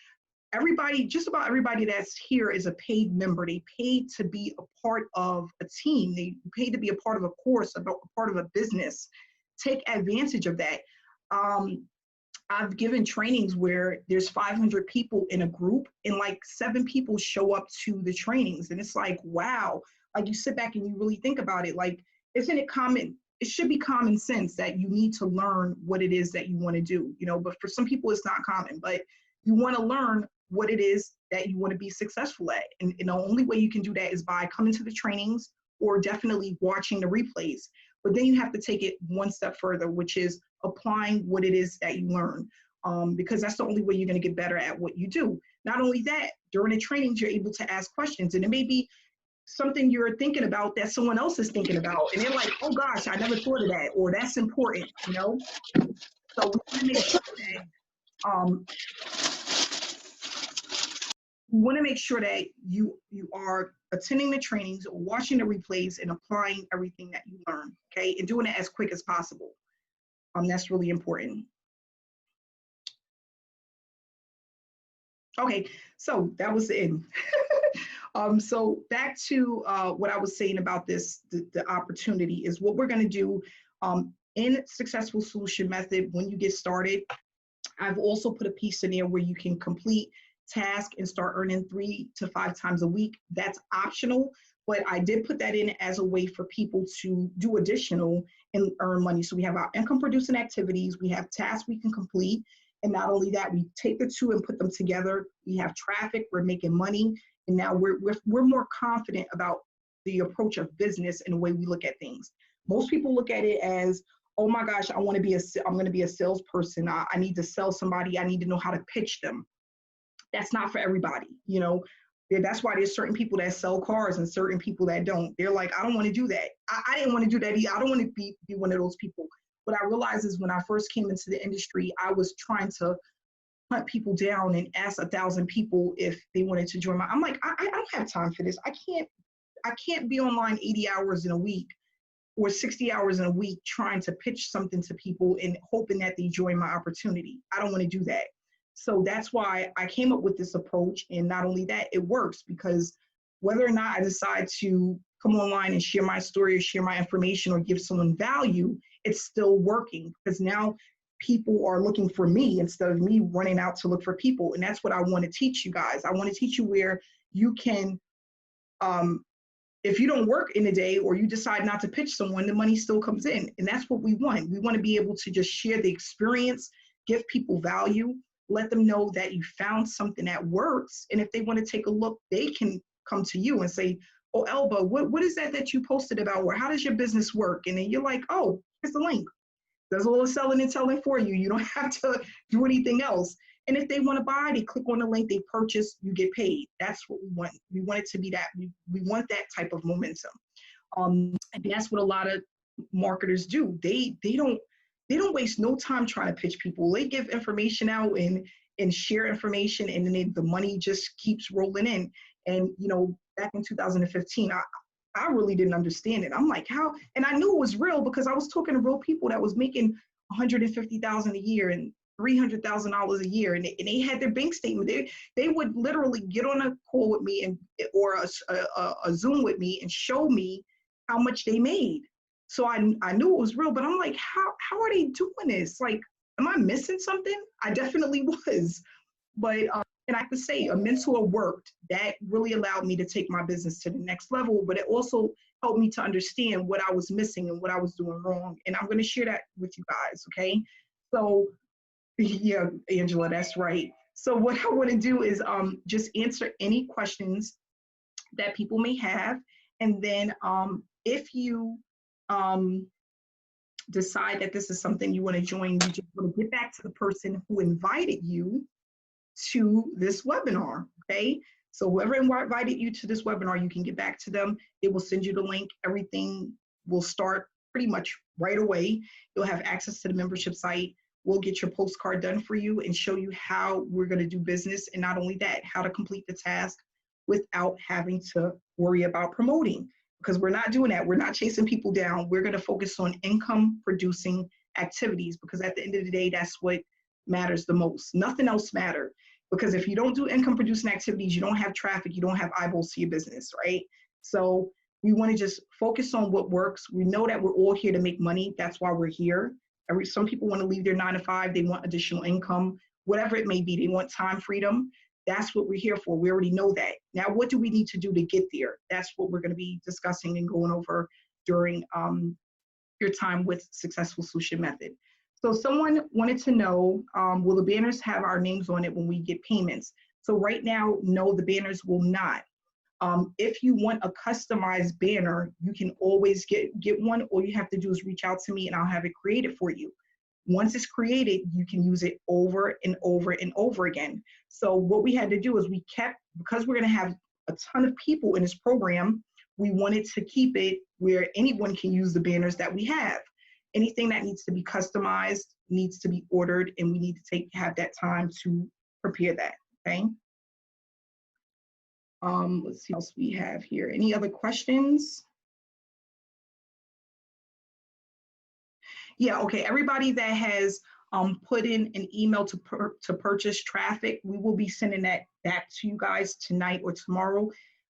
Everybody, just about everybody that's here is a paid member. They paid to be a part of a team. They paid to be a part of a course, a part of a business. Take advantage of that. I've given trainings where there's 500 people in a group and like 7 people show up to the trainings. And it's like, wow, like you sit back and you really think about it. Like, isn't it common? It should be common sense that you need to learn what it is that you want to do, you know, but for some people it's not common, but you want to learn what it is that you want to be successful at. And the only way you can do that is by coming to the trainings or definitely watching the replays. But then you have to take it one step further, which is applying what it is that you learn, because that's the only way you're going to get better at what you do. Not only that, during the trainings, you're able to ask questions, and it may be something you're thinking about that someone else is thinking about. And they're like, oh gosh, I never thought of that, or that's important, you know? So we want to make sure that you are attending the trainings, watching the replays, and applying everything that you learn, okay? And doing it as quick as possible. That's really important. Okay, so that was the end. So back to what I was saying about this, the opportunity is what we're gonna do in Successful Solution Method. When you get started, I've also put a piece in there where you can complete task and start earning 3 to 5 times a week. That's optional, but I did put that in as a way for people to do additional and earn money. So we have our income producing activities, we have tasks we can complete, and not only that, we take the two and put them together. We have traffic, we're making money, and now we're more confident about the approach of business and the way we look at things. Most people look at it as, oh my gosh, I'm going to be a salesperson. I need to sell somebody. I need to know how to pitch them. That's not for everybody, you know. That's why there's certain people that sell cars and certain people that don't. They're like, I don't want to do that. I didn't want to do that either. I don't want to be one of those people. What I realized is when I first came into the industry, I was trying to hunt people down and ask 1,000 people if they wanted to join I'm like, I don't have time for this. I can't be online 80 hours in a week or 60 hours in a week trying to pitch something to people and hoping that they join my opportunity. I don't want to do that. So that's why I came up with this approach. And not only that, it works, because whether or not I decide to come online and share my story or share my information or give someone value, it's still working, because now people are looking for me instead of me running out to look for people. And that's what I want to teach you guys. I want to teach you where you can, if you don't work in a day or you decide not to pitch someone, the money still comes in. And that's what we want. We want to be able to just share the experience, give people value, let them know that you found something that works. And if they want to take a look, they can come to you and say, oh, Elba, what is that you posted about? Or how does your business work? And then you're like, oh, here's the link. does all the selling and telling for you. You don't have to do anything else. And if they want to buy, they click on the link, they purchase, you get paid. That's what we want. We want it to be that. We want that type of momentum. And that's what a lot of marketers do. They don't waste no time trying to pitch people. They give information out and share information, and then the money just keeps rolling in. And back in 2015, I really didn't understand it. I'm like, how? And I knew it was real because I was talking to real people that was making $150,000 a year and $300,000 a year, and they had their bank statement. They would literally get on a call with me or a Zoom with me and show me how much they made. So I knew it was real, but I'm like, how are they doing this? Like, am I missing something? I definitely was. But and I have to say, a mentor worked. That really allowed me to take my business to the next level, but it also helped me to understand what I was missing and what I was doing wrong. And I'm going to share that with you guys, okay? So, yeah, Angela, that's right. So what I want to do is just answer any questions that people may have. And then if you decide that this is something you want to join, you just want to get back to the person who invited you to this webinar, okay? So whoever invited you to this webinar, you can get back to them. It will send you the link. Everything will start pretty much right away. You'll have access to the membership site. We'll get your postcard done for you and show you how we're going to do business. And not only that, how to complete the task without having to worry about promoting, because we're not doing that. We're not chasing people down. We're going to focus on income producing activities, because at the end of the day, that's what matters the most. Nothing else matters. Because if you don't do income producing activities, you don't have traffic, you don't have eyeballs to your business, right? So we want to just focus on what works. We know that we're all here to make money. That's why we're here. Some people want to leave their 9-to-5. They want additional income, whatever it may be. They want time freedom. That's what we're here for. We already know that. Now, what do we need to do to get there? That's what we're going to be discussing and going over during your time with Successful Solution Method. So someone wanted to know, will the banners have our names on it when we get payments? So right now, no, the banners will not. If you want a customized banner, you can always get one. All you have to do is reach out to me and I'll have it created for you. Once it's created, you can use it over and over and over again. So what we had to do is because we're going to have a ton of people in this program, we wanted to keep it where anyone can use the banners that we have. Anything that needs to be customized needs to be ordered, and we need to have that time to prepare that, okay? Let's see what else we have here. Any other questions? Yeah, okay, everybody that has put in an email to purchase traffic, we will be sending that back to you guys tonight or tomorrow.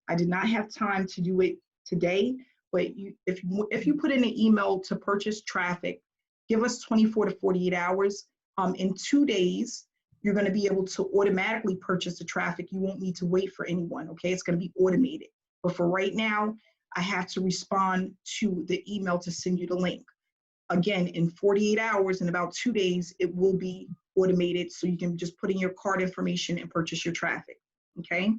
I did not have time to do it today, but if you put in an email to purchase traffic, give us 24 to 48 hours. In 2 days, you're going to be able to automatically purchase the traffic. You won't need to wait for anyone, okay? It's going to be automated. But for right now, I have to respond to the email to send you the link. Again, in 48 hours, in about 2 days, it will be automated, so you can just put in your card information and purchase your traffic, okay?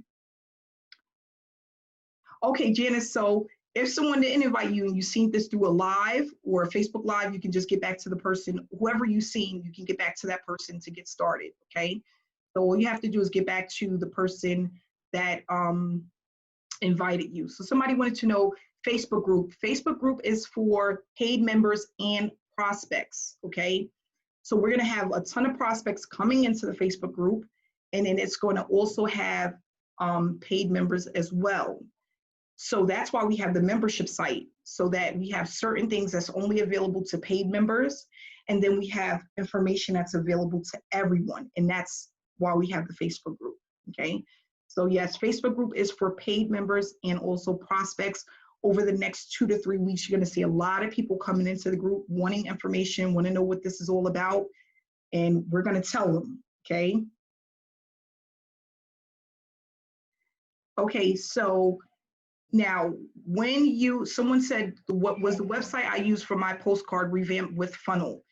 Okay, Janice, so if someone didn't invite you and you've seen this through a live or a Facebook Live, you can just get back to the person, whoever you've seen, you can get back to that person to get started, okay? So all you have to do is get back to the person that invited you. So somebody wanted to know Facebook group. Facebook group is for paid members and prospects, okay? So we're gonna have a ton of prospects coming into the Facebook group, and then it's gonna also have paid members as well. So that's why we have the membership site, so that we have certain things that's only available to paid members, and then we have information that's available to everyone, and that's why we have the Facebook group, okay? So yes, Facebook group is for paid members and also prospects. Over the next 2 to 3 weeks, you're gonna see a lot of people coming into the group wanting information, wanna know what this is all about, and we're gonna tell them, okay? Okay, so now, someone said, what was the website I used for my postcard revamp with funnel?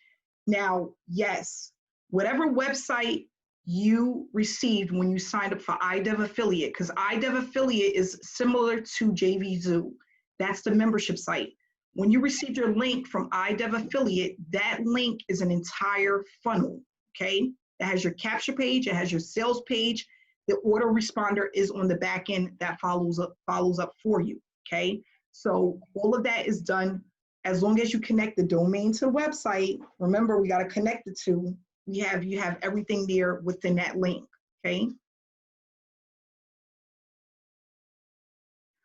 Now, yes, whatever website you received when you signed up for iDev Affiliate, because iDev Affiliate is similar to JVZoo. That's the membership site. When you receive your link from iDev Affiliate, that link is an entire funnel, okay? It has your capture page, it has your sales page. The autoresponder is on the back end that follows up for you, okay? So all of that is done as long as you connect the domain to the website. Remember, we got to connect the two. You have everything there within that link, okay?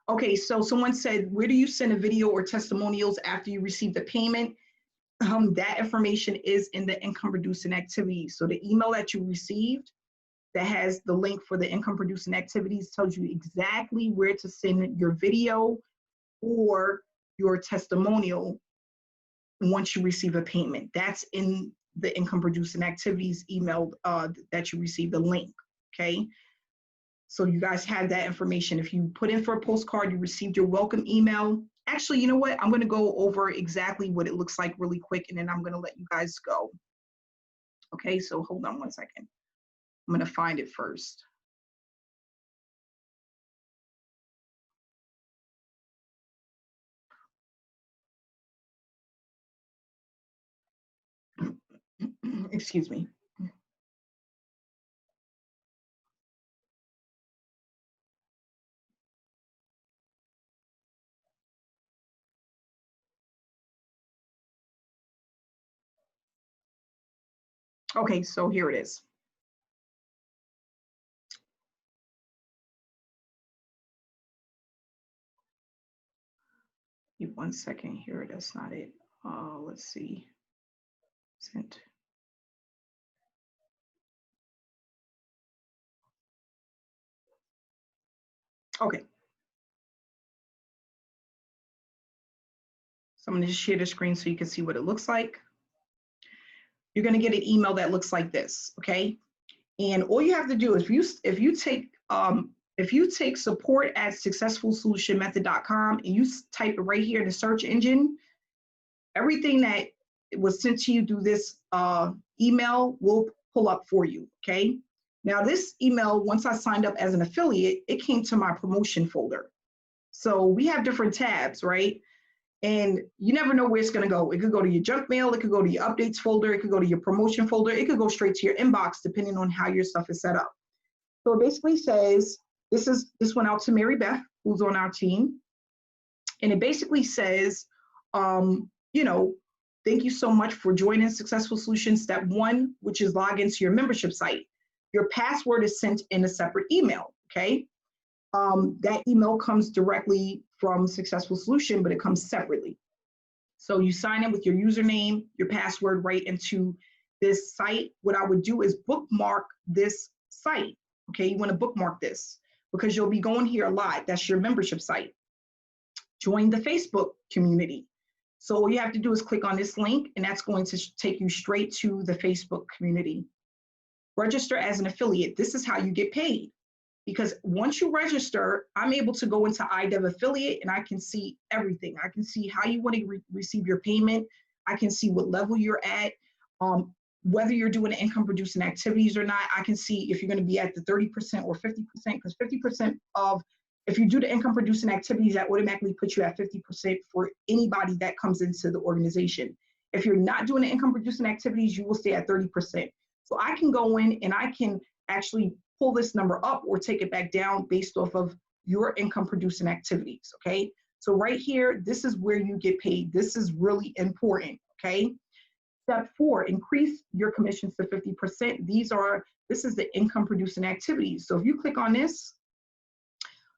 Okay, so someone said, where do you send a video or testimonials after you receive the payment? That information is in the income producing activities. So the email that you received that has the link for the income producing activities tells you exactly where to send your video or your testimonial once you receive a payment. That's in the income producing activities email that you receive the link, okay? So you guys have that information. If you put in for a postcard, you received your welcome email. Actually, you know what? I'm going to go over exactly what it looks like really quick, and then I'm going to let you guys go. Okay, so hold on one second. I'm going to find it first. Excuse me. Okay, so here it is. Give 1 second here. That's not it. Let's see. Sent. Okay. So I'm going to just share the screen so you can see what it looks like. You're going to get an email that looks like this, okay? And all you have to do is if you take support at successfulsolutionmethod.com and you type it right here in the search engine, everything that was sent to you through this email will pull up for you, okay? Now this email, once I signed up as an affiliate, it came to my promotion folder. So we have different tabs, right? And you never know where it's going to go. It could go to your junk mail. It could go to your updates folder. It could go to your promotion folder. It could go straight to your inbox, depending on how your stuff is set up. So it basically says, this went out to Mary Beth, who's on our team. And it basically says, you know, thank you so much for joining Successful Solutions Step 1, which is log into your membership site. Your password is sent in a separate email, okay? That email comes directly from Successful Solution, but it comes separately. So you sign in with your username, your password right into this site. What I would do is bookmark this site. Okay, you want to bookmark this because you'll be going here a lot. That's your membership site. Join the Facebook community. So all you have to do is click on this link, and that's going to take you straight to the Facebook community. Register as an affiliate. This is how you get paid. Because once you register, I'm able to go into iDev Affiliate and I can see everything. I can see how you want to receive your payment. I can see what level you're at, whether you're doing income producing activities or not. I can see if you're going to be at the 30% or 50%, because 50% of, if you do the income producing activities, that automatically puts you at 50% for anybody that comes into the organization. If you're not doing the income producing activities, you will stay at 30%. So I can go in and I can actually pull this number up or take it back down based off of your income producing activities, okay? So right here, this is where you get paid. This is really important, okay? Step 4, increase your commissions to 50%. This is the income producing activities. So if you click on this,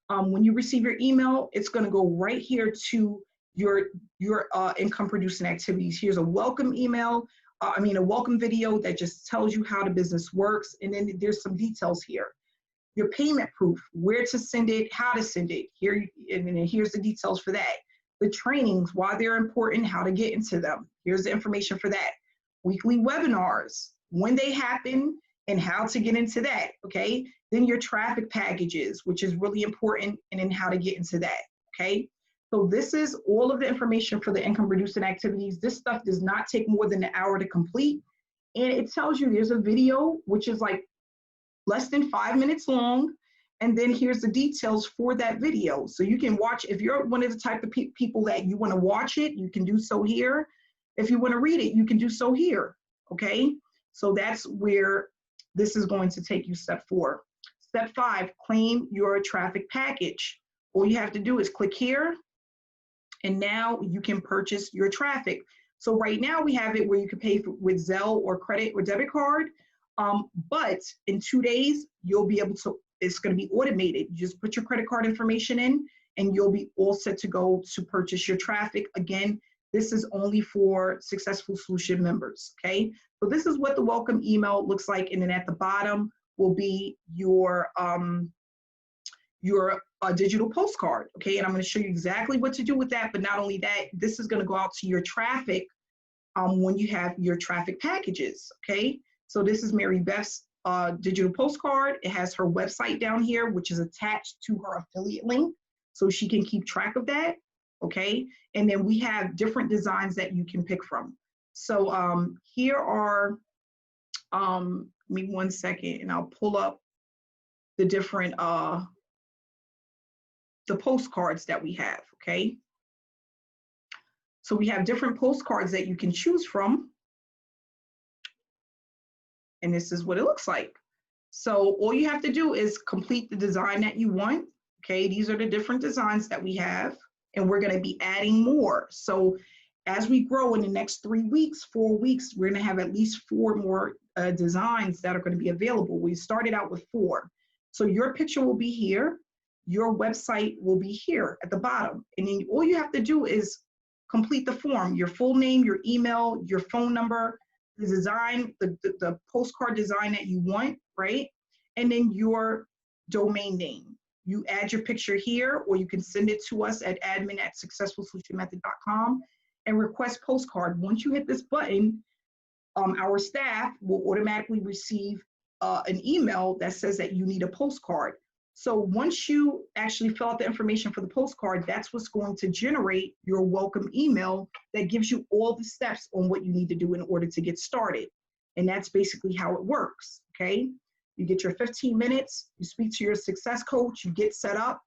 when you receive your email, it's gonna go right here to your income producing activities. Here's a welcome email. A welcome video that just tells you how the business works. And then there's some details here. Your payment proof, where to send it, how to send it. And then here's the details for that. The trainings, why they're important, how to get into them. Here's the information for that. Weekly webinars, when they happen and how to get into that, okay? Then your traffic packages, which is really important, and then how to get into that, okay? So this is all of the information for the income producing activities. This stuff does not take more than an hour to complete. And it tells you there's a video, which is like less than 5 minutes long. And then here's the details for that video. So you can watch, if you're one of the type of people that you want to watch it, you can do so here. If you want to read it, you can do so here. Okay. So that's where this is going to take you. Step 4. Step 5, claim your traffic package. All you have to do is click here, and now you can purchase your traffic. So right now we have it where you can pay with Zelle or credit or debit card. But in 2 days, you'll be able to, it's going to be automated. You just put your credit card information in and you'll be all set to go to purchase your traffic. Again, this is only for Successful Solution members, okay? So this is what the welcome email looks like. And then at the bottom will be your digital postcard, okay? And I'm going to show you exactly what to do with that. But not only that, this is going to go out to your traffic when you have your traffic packages, okay? So this is Mary Beth's digital postcard. It has her website down here, which is attached to her affiliate link, so she can keep track of that, okay? And then we have different designs that you can pick from. So here are, give me 1 second, and I'll pull up the different, the postcards that we have, okay? So we have different postcards that you can choose from. And this is what it looks like. So all you have to do is complete the design that you want. Okay, these are the different designs that we have, and we're going to be adding more. So as we grow in the next 3 weeks, 4 weeks, we're going to have at least 4 more designs that are going to be available. We started out with 4. So your picture will be here. Your website will be here at the bottom. And then all you have to do is complete the form, your full name, your email, your phone number, the design, the postcard design that you want, right? And then your domain name. You add your picture here, or you can send it to us at admin@successfulsolutionmethod.com and request postcard. Once you hit this button, our staff will automatically receive an email that says that you need a postcard. So once you actually fill out the information for the postcard, that's what's going to generate your welcome email that gives you all the steps on what you need to do in order to get started. And that's basically how it works, okay? You get your 15 minutes, you speak to your success coach, you get set up.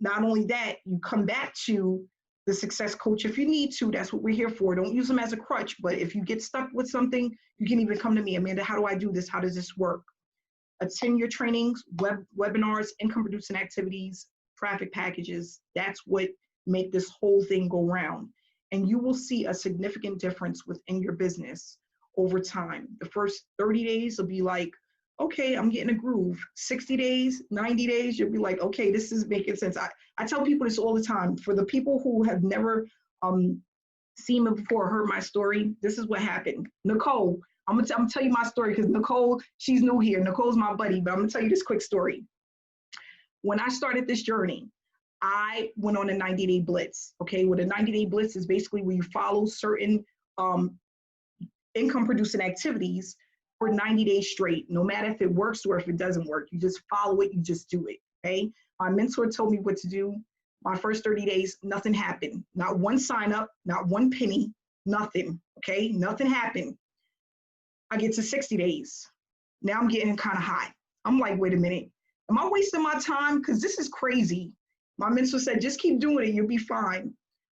Not only that, you come back to the success coach if you need to. That's what we're here for. Don't use them as a crutch, but if you get stuck with something, you can even come to me. Amanda, how do I do this? How does this work? Attend your trainings, webinars, income producing activities, traffic packages. That's what make this whole thing go round. And you will see a significant difference within your business over time. The first 30 days will be like, okay, I'm getting a groove. 60 days, 90 days, you'll be like, okay, this is making sense. I tell people this all the time. For the people who have never seen me before or heard my story, this is what happened. Nicole, I'm gonna tell you my story because Nicole, she's new here. Nicole's my buddy, but I'm gonna tell you this quick story. When I started this journey, I went on a 90-day blitz. Okay, what a 90-day blitz is basically where you follow certain income producing activities for 90 days straight, no matter if it works or if it doesn't work. You just follow it, you just do it, okay? My mentor told me what to do. My first 30 days, nothing happened. Not one sign up, not one penny, nothing, okay? Nothing happened. I get to 60 days. Now I'm getting kind of hot. I'm like, wait a minute. Am I wasting my time? Because this is crazy. My mentor said, just keep doing it. You'll be fine.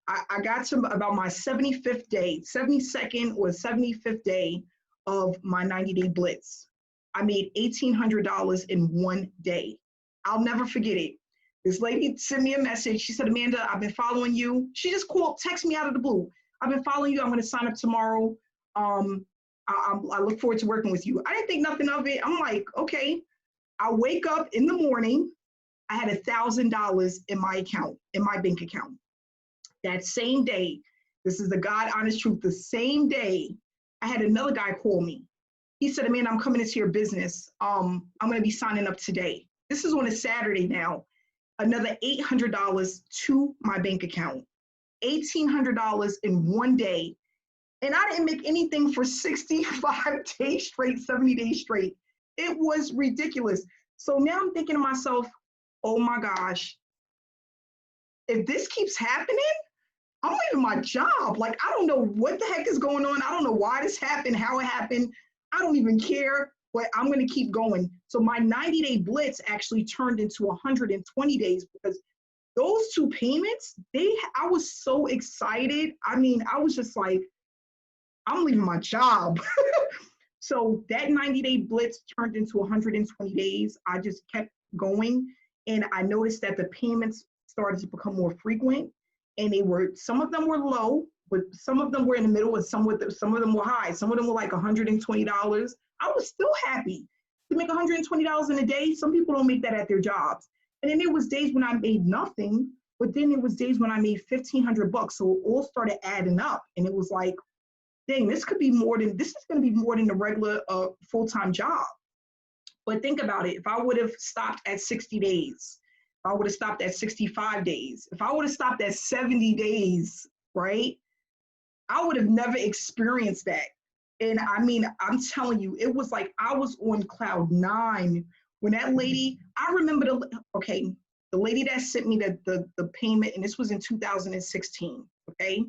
I got to about my 75th day, 72nd or 75th day of my 90-day blitz. I made $1,800 in 1 day. I'll never forget it. This lady sent me a message. She said, Amanda, I've been following you. She just texted me out of the blue. I've been following you. I'm going to sign up tomorrow. I look forward to working with you. I didn't think nothing of it. I'm like, okay. I wake up in the morning. I had $1,000 in my account, in my bank account. That same day, this is the God honest truth, the same day, I had another guy call me. He said, Amanda, I'm coming into your business. I'm going to be signing up today. This is on a Saturday now. Another $800 to my bank account. $1,800 in 1 day. And I didn't make anything for 65 days straight, 70 days straight. It was ridiculous. So now I'm thinking to myself, oh my gosh, if this keeps happening, I'm leaving my job. Like, I don't know what the heck is going on. I don't know why this happened, how it happened. I don't even care. but I'm going to keep going. So my 90-day blitz actually turned into 120 days because those two payments, I was so excited. I mean, I was just like, I'm leaving my job. So that 90-day blitz turned into 120 days. I just kept going, and I noticed that the payments started to become more frequent, and some of them were low, but some of them were in the middle, and some of them were high. Some of them were like $120. I was still happy to make $120 in a day. Some people don't make that at their jobs. And then there was days when I made nothing, but then there was days when I made $1,500. So it all started adding up, and it was like, dang, this is going to be more than the regular full-time job. But think about it. If I would have stopped at 60 days, if I would have stopped at 65 days, if I would have stopped at 70 days, right, I would have never experienced that. And I mean, I'm telling you, it was like I was on cloud 9 when that lady, I remember the lady that sent me the payment, and this was in 2016, okay?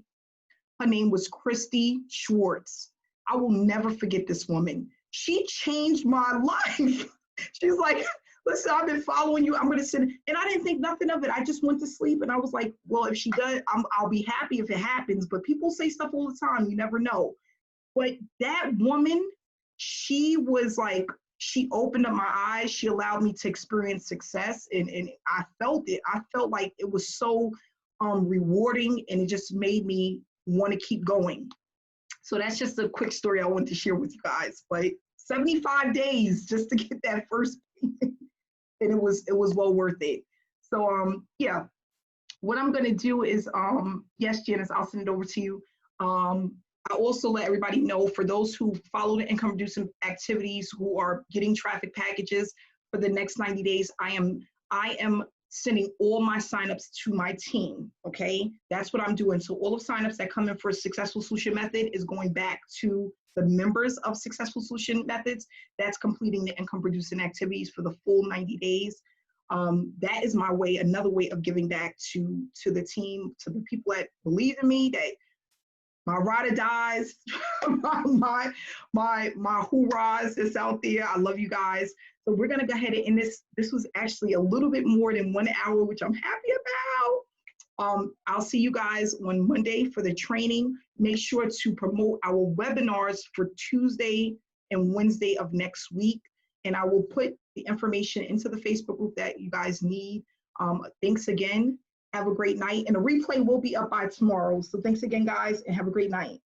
Her name was Christy Schwartz. I will never forget this woman. She changed my life. She's like, listen, I've been following you. I'm going to send, and I didn't think nothing of it. I just went to sleep, and I was like, well, if she does, I'll be happy if it happens. But people say stuff all the time. You never know. But that woman, she was like, she opened up my eyes. She allowed me to experience success, and I felt it. I felt like it was so rewarding, and it just made me want to keep going. So that's just a quick story I wanted to share with you guys. But 75 days just to get that first payment, and it was well worth it. So yeah, what I'm going to do is yes, Janice, I'll send it over to you. I also let everybody know, for those who follow the income producing activities, who are getting traffic packages for the next 90 days, I am sending all my signups to my team, okay? That's what I'm doing. So all of signups that come in for Successful Solution Method is going back to the members of Successful Solution Methods. That's completing the income producing activities for the full 90 days. That is my way, another way of giving back to the team, to the people that believe in me, that my ride or dies, my hoorahs is out there. I love you guys. So we're gonna go ahead and end this. This was actually a little bit more than 1 hour, which I'm happy about. I'll see you guys on Monday for the training. Make sure to promote our webinars for Tuesday and Wednesday of next week. And I will put the information into the Facebook group that you guys need. Thanks again. Have a great night. And the replay will be up by tomorrow. So thanks again, guys, and have a great night.